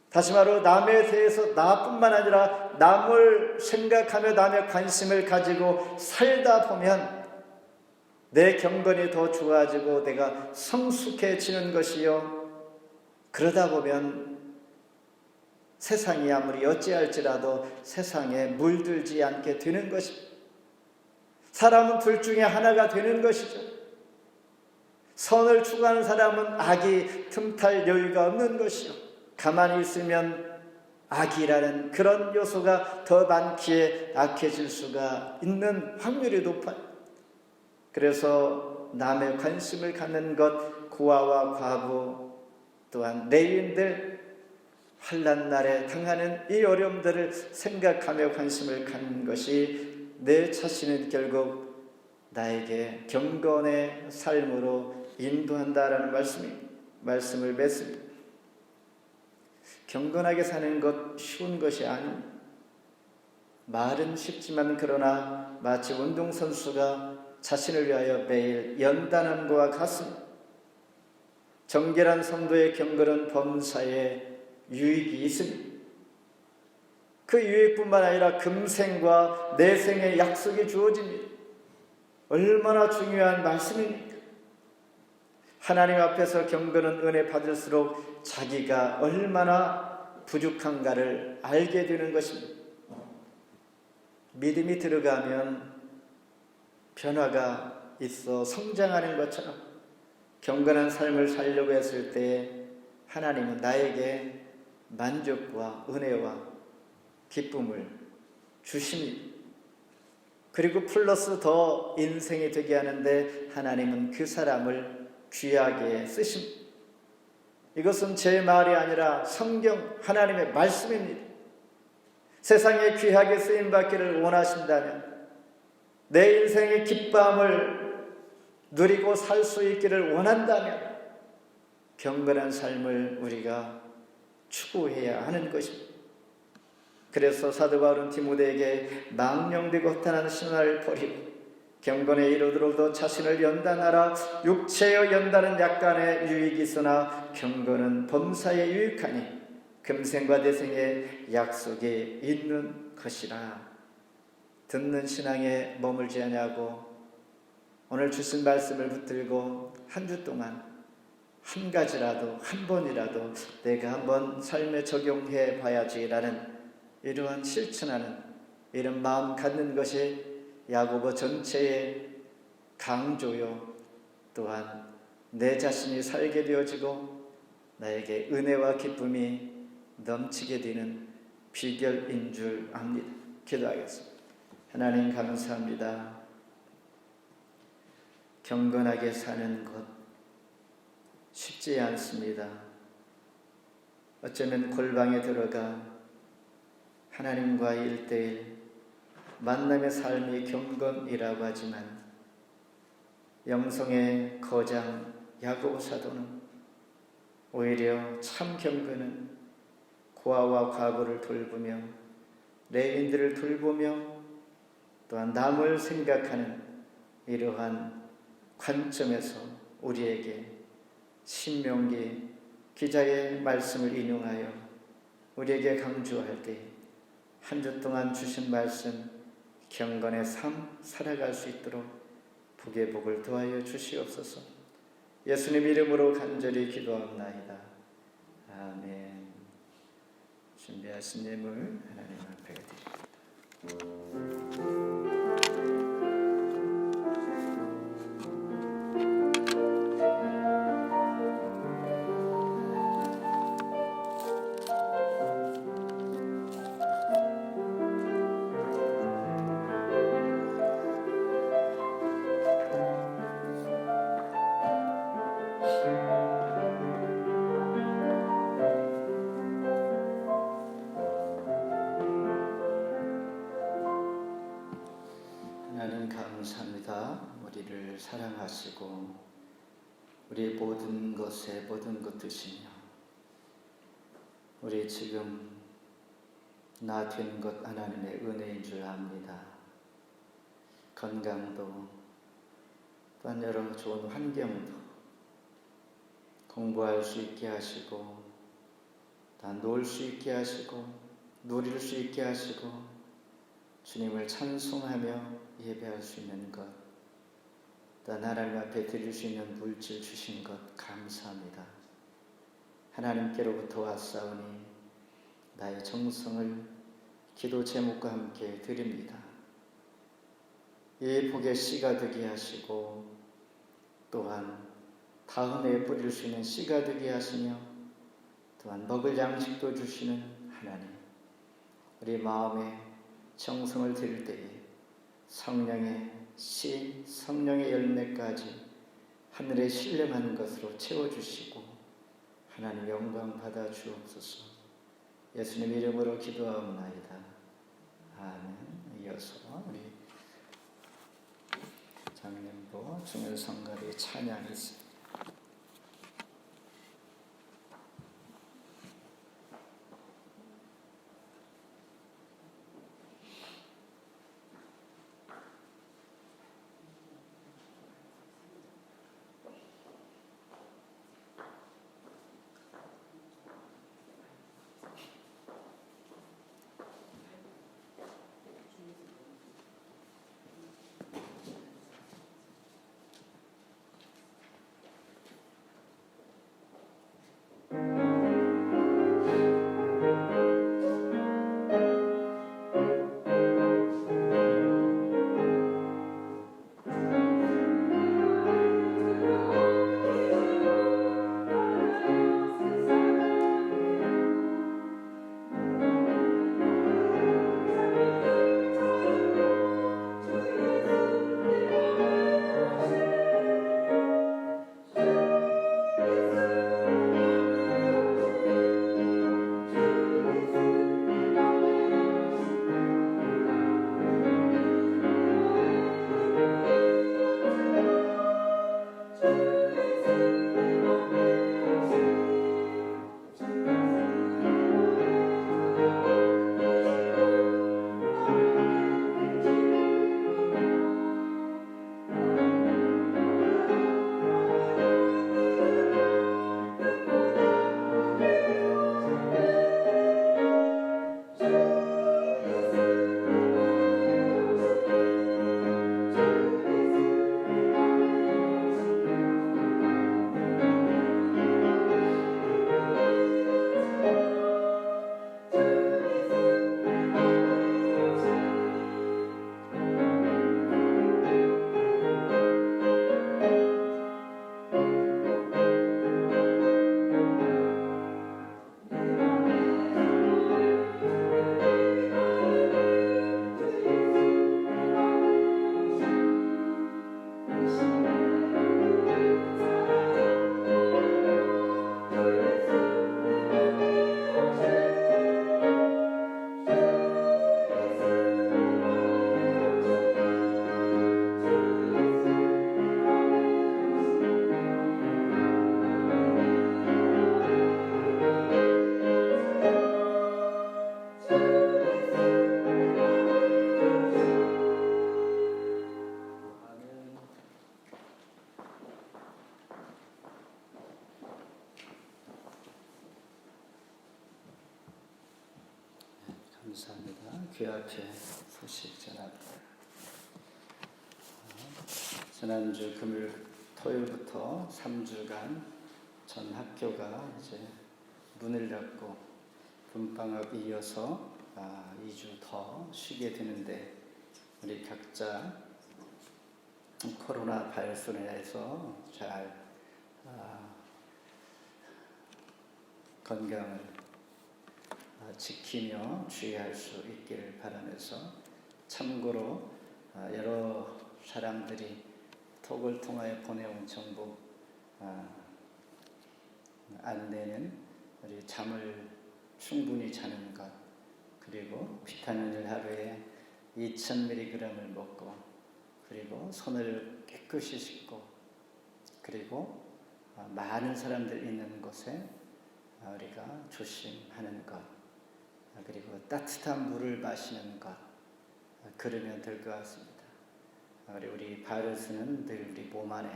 다시 말로 남에 대해서 나뿐만 아니라 남을 생각하며 남의 관심을 가지고 살다 보면 내 경건이 더 좋아지고 내가 성숙해지는 것이요, 그러다 보면 세상이 아무리 어찌할지라도 세상에 물들지 않게 되는 것입니다. 사람은 둘 중에 하나가 되는 것이죠. 선을 추구하는 사람은 악이 틈탈 여유가 없는 것이요, 가만히 있으면 악이라는 그런 요소가 더 많기에 악해질 수가 있는 확률이 높아요. 그래서 남의 관심을 갖는 것, 고아와 과부 또한 레위인들 환난 날에 당하는 이 어려움들을 생각하며 관심을 갖는 것이 내 자신은 결국 나에게 경건의 삶으로 인도한다라는 말씀을 맺습니다. 경건하게 사는 것 쉬운 것이 아닙니다. 말은 쉽지만 그러나 마치 운동선수가 자신을 위하여 매일 연단하는 것과 같습니다. 정결한 성도의 경건은 범사에 유익이 있습니다. 그 유익뿐만 아니라 금생과 내생의 약속이 주어집니다. 얼마나 중요한 말씀입니까? 하나님 앞에서 경건은 은혜 받을수록 자기가 얼마나 부족한가를 알게 되는 것입니다. 믿음이 들어가면 변화가 있어 성장하는 것처럼 경건한 삶을 살려고 했을 때 하나님은 나에게 만족과 은혜와 기쁨을 주십니다. 그리고 플러스 더 인생이 되게 하는데 하나님은 그 사람을 귀하게 쓰십니다. 이것은 제 말이 아니라 성경 하나님의 말씀입니다. 세상에 귀하게 쓰임받기를 원하신다면, 내 인생의 기쁨을 누리고 살 수 있기를 원한다면 경건한 삶을 우리가 추구해야 하는 것입니다. 그래서 사도 바울은 디모데에게 망령되고 허탄한 신화를 버리고 경건에 이르도록 너 자신을 연단하라. 육체의 연단은 약간의 유익이 있으나 경건은 범사에 유익하니 금생과 내생의 약속이 있는 것이라. 듣는 신앙에 머물지 않냐고 오늘 주신 말씀을 붙들고 한 주 동안 한 가지라도, 한 번이라도 내가 한번 삶에 적용해 봐야지라는 이러한 실천하는 이런 마음 갖는 것이 야고보 전체의 강조요, 또한 내 자신이 살게 되어지고 나에게 은혜와 기쁨이 넘치게 되는 비결인 줄 압니다. 기도하겠습니다. 하나님 감사합니다. 경건하게 사는 것 쉽지 않습니다. 어쩌면 골방에 들어가 하나님과의 1:1 만남의 삶이 경건이라고 하지만 영성의 거장 야고보 사도는 오히려 참 경건은 고아와 과부를 돌보며 레위인들을 돌보며 또한 남을 생각하는 이러한 관점에서 우리에게 신명기 기자의 말씀을 인용하여 우리에게 강조할 때 한 주 동안 주신 말씀 경건의 삶 살아갈 수 있도록 복의 복을 더하여 주시옵소서. 예수님 이름으로 간절히 기도합나이다. 아멘. 준비하신 예물 하나님 앞에 드립니다. 처음부터 우리를 사랑하시고 우리 모든 것에 모든 것 드시며 우리 지금 나 된 것 하나님의 은혜인 줄 압니다. 건강도 또한 여러 좋은 환경도 공부할 수 있게 하시고 놀 수 있게 하시고 누릴 수 있게 하시고 주님을 찬송하며 예배할 수 있는 것 또한 하나님 앞에 드릴 수 있는 물질 주신 것 감사합니다. 하나님께로부터 왔사오니 나의 정성을 기도 제목과 함께 드립니다. 이 복의 씨가 되게 하시고 또한 다음에 뿌릴 수 있는 씨가 되게 하시며 또한 먹을 양식도 주시는 하나님, 우리 마음에 정성을 드릴 때에 성령의 씨, 성령의 열매까지 하늘에 신령하는 것으로 채워주시고 하나님 영광 받아 주옵소서. 예수님 이름으로 기도하옵나이다. 아멘. 이어서 우리 장년부 중일성가리 찬양이 있습니다. 감사합니다. 귀 앞에 소식 전합니다. 지난주 금요일, 토요일부터 3주간 전 학교가 이제 문을 닫고 봄방학이 이어서 2주 더 쉬게 되는데 우리 각자 코로나 바이러스로 인해서 잘 건강을 지키며 주의할 수 있기를 바라면서 참고로 여러 사람들이 톡을 통하여 보내온 정보 안내는 우리 잠을 충분히 자는 것 그리고 비타민을 하루에 2000mg을 먹고 그리고 손을 깨끗이 씻고 그리고 많은 사람들 있는 곳에 우리가 조심하는 것, 그리고 따뜻한 물을 마시는 것, 그러면 될 것 같습니다. 우리 바이러스는 늘 우리 몸 안에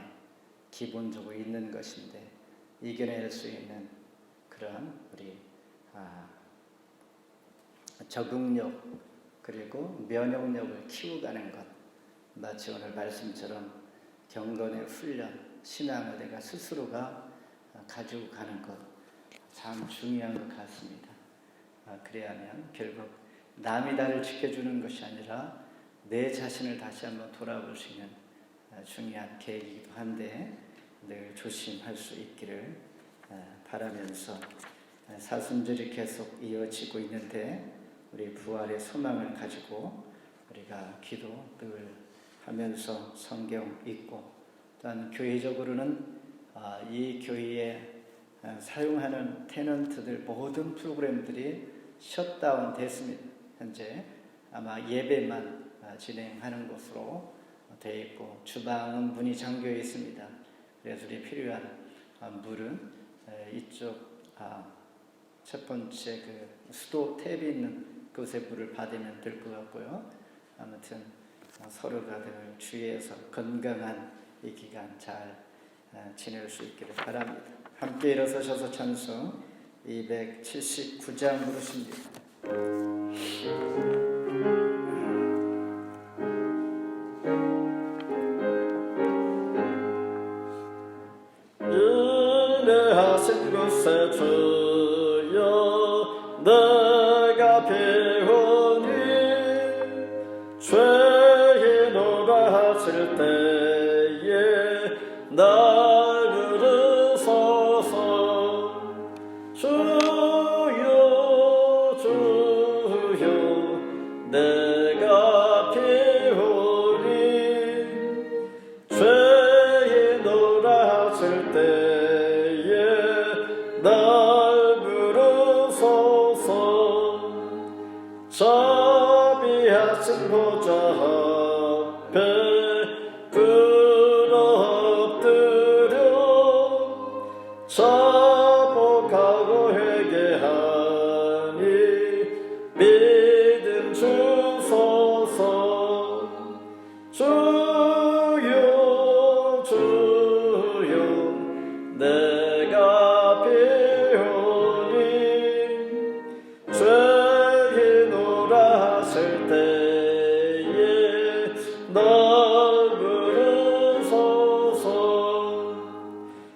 기본적으로 있는 것인데 이겨낼 수 있는 그런 우리 적응력 그리고 면역력을 키워가는 것, 마치 오늘 말씀처럼 경건의 훈련, 신앙을 내가 스스로가 가지고 가는 것 참 중요한 것 같습니다. 그래야면 결국 남이 나를 지켜주는 것이 아니라 내 자신을 다시 한번 돌아볼 수 있는 중요한 계기이기도 한데 늘 조심할 수 있기를 바라면서 사순절이 계속 이어지고 있는데 우리 부활의 소망을 가지고 우리가 기도 늘 하면서 성경 읽고 또한 교회적으로는 이 교회에 사용하는 테넌트들 모든 프로그램들이 셧다운 됐습니다. 현재 아마 예배만 진행하는 것으로 되어 있고 주방은 문이 잠겨 있습니다. 그래서 우리 필요한 물은 이쪽 첫 번째 그 수도 탭이 있는 그곳에 물을 받으면 될 것 같고요. 아무튼 서로가 늘 주의해서 건강한 이 기간 잘 지낼 수 있기를 바랍니다. 함께 일어서셔서 찬송 279장 부르십니다. 은혜하신 곳에 주여 내가 배우니 죄인오라 하실 때에 날 부르소서. 주여 주여 내가 배우니 죄인오라 하실 때에 날 부르소서. 자비하신 보좌 앞에 엎드려 자복하고 회개하니 믿음 주소서. 주여 주여 내가 배우니 죄인오라 하실 때에 날 부르소서.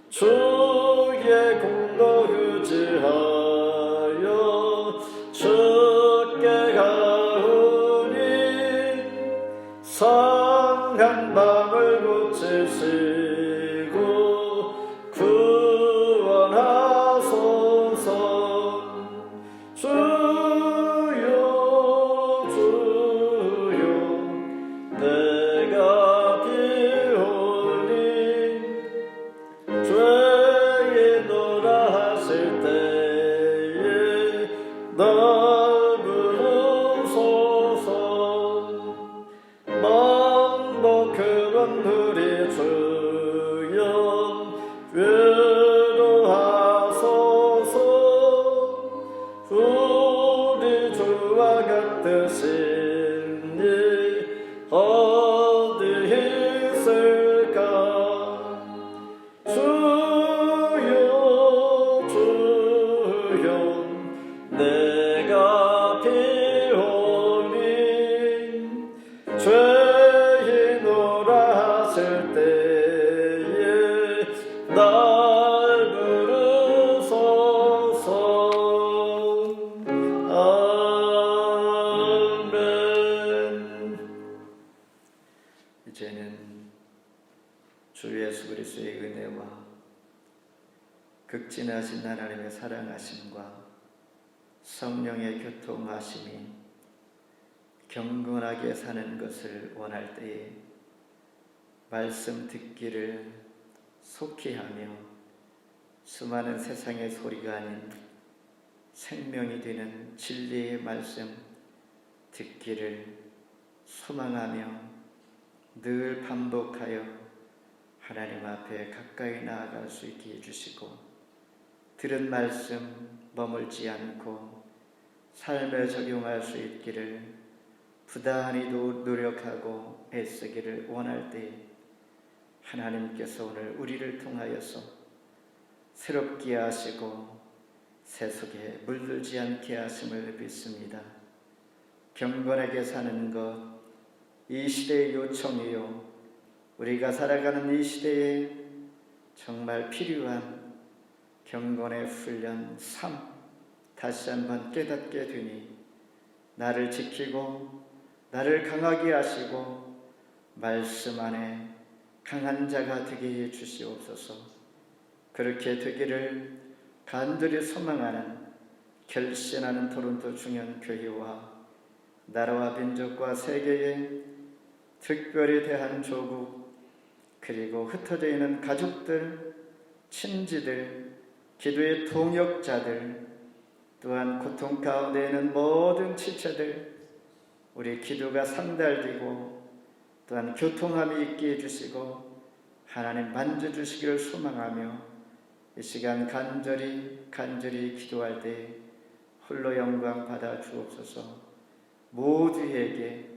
주의 공로 의지하여 주께 가오니 상한 마음을 고치시고 구원하소서. 주여 주여 내가 비오니 죄인오라 하실 때에 날 부르소서. 만복한 우리 주여 위로하소서. 우리 주와 같으신 이 어디 있을까. 주여 주여 내가 비오니 죄인오라 하실 때에 날 부르소서. 아멘. 이제는 주 예수 그리스도의 은혜와 극진하신 하나님의 사랑하심과 성령의 교통하심이 경건하게 사는 것을 원할 때에 말씀 듣기를 속히 하며 수많은 세상의 소리가 아닌 생명이 되는 진리의 말씀 듣기를 소망하며 늘 반복하여 하나님 앞에 가까이 나아갈 수 있게 해주시고 들은 말씀 머물지 않고 삶에 적용할 수 있기를 부단히 노력하고 애쓰기를 원할 때 하나님께서 오늘 우리를 통하여서 새롭게 하시고 세속에 물들지 않게 하심을 믿습니다. 경건하게 사는 것, 이 시대의 요청이요, 우리가 살아가는 이 시대에 정말 필요한 경건의 훈련, 삶, 다시 한번 깨닫게 되니 나를 지키고 나를 강하게 하시고 말씀 안에 강한 자가 되게 해 주시옵소서. 그렇게 되기를 간절히 소망하는 결신하는 토론토 중현교회와 나라와 민족과 세계에 특별히 대한조국 그리고 흩어져 있는 가족들, 친지들, 기도의 동역자들 또한 고통 가운데 있는 모든 지체들 우리 기도가 상달되고 또한 교통함이 있게 해주시고 하나님 만져주시기를 소망하며 이 시간 간절히 기도할 때 홀로 영광 받아 주옵소서. 모두에게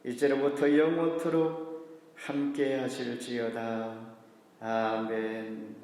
이제로부터 영원토록 함께 하실지어다. 아멘.